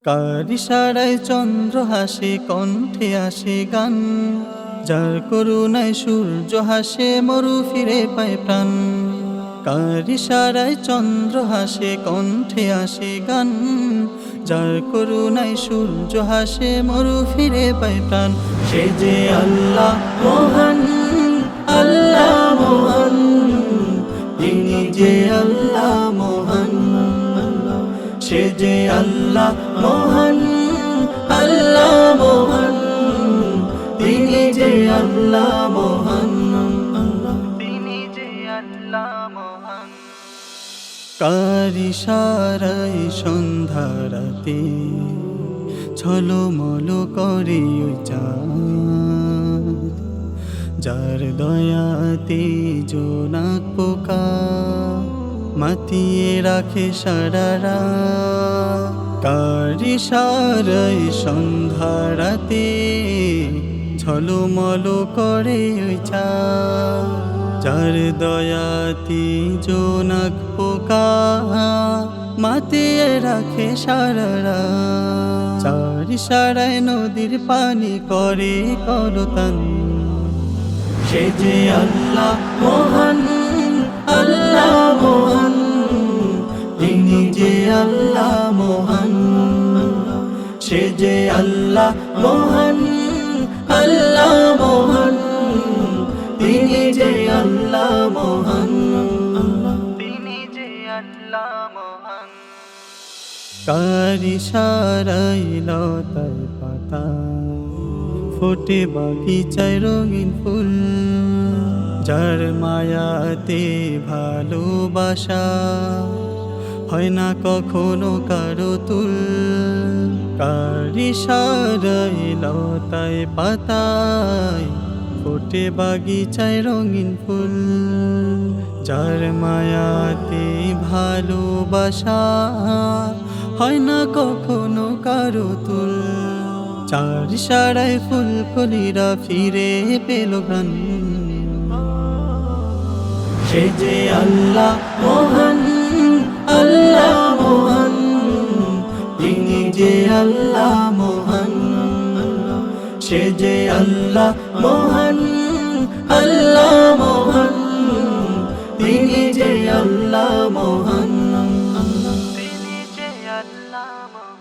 কার ইশারায় চন্দ্র হাসে, কণ্ঠে আসে গান, যার করুণায় সূর্য হাসে, মরু ফিরে পায় প্রাণ। কার ইশারায় চন্দ্র হাসে, কণ্ঠে আসে গান, যার করুণায় সূর্য হাসে, মরু ফিরে পায় প্রাণ। সে যে আল্লাহ মহান, আল্লাহ মহান, তিনি যে আল্লাহ মহান। সে যে আল্লাহ মহান, আল্লাহ মহান, তিনি যে আল্লাহ মহান, তিনি যে আল্লাহ মহান। কার ইশারায় সন্ধ্যা রাতে ছলমল করে ওই চাঁদ, যার দয়াতে জোনাক পোকা মাতিয়ে রাখে সারা রাত। কার ইশারায় সন্ধ্যা রাতে ঝলমল করে ওই চাঁদ, যার দয়াতে জোনাক পোকা মাতিয়ে রাখে সারা রাত। যার ইশারায় নদীর পানি করে করতান, সে যে আল্লাহ মহান, আল্লাহ মহান, তিনি যে আল্লাহ মহান। সে যে আল্লাহ মহান, আল্লাহ মহান, তিনি যে আল্লাহ মহান, তিনি যে আল্লাহ মহান। কার ইশারায় লতায় পাতায় ফোটে বাগিচায় রঙিন ফুল, যার মায়াতে ভালোবাসা হয় না কখনো কারো তুল। কার ইশারায় লতায় পাতায় ফোটে বাগিচায় রঙিন ফুল, যার মায়াতে ভালোবাসা হয় না কখনো কারো তুল। যার ইশারায় ফুলকলিরা ফিরে পেল গান, সে যে আল্লাহ মহান, আল্লাহ মহান, তিনি যে আল্লাহ মহান। সে যে আল্লাহ মহান, আল্লাহ মহান, তিনি যে আল্লাহ মহান, তিনি যে আল্লাহ মহান।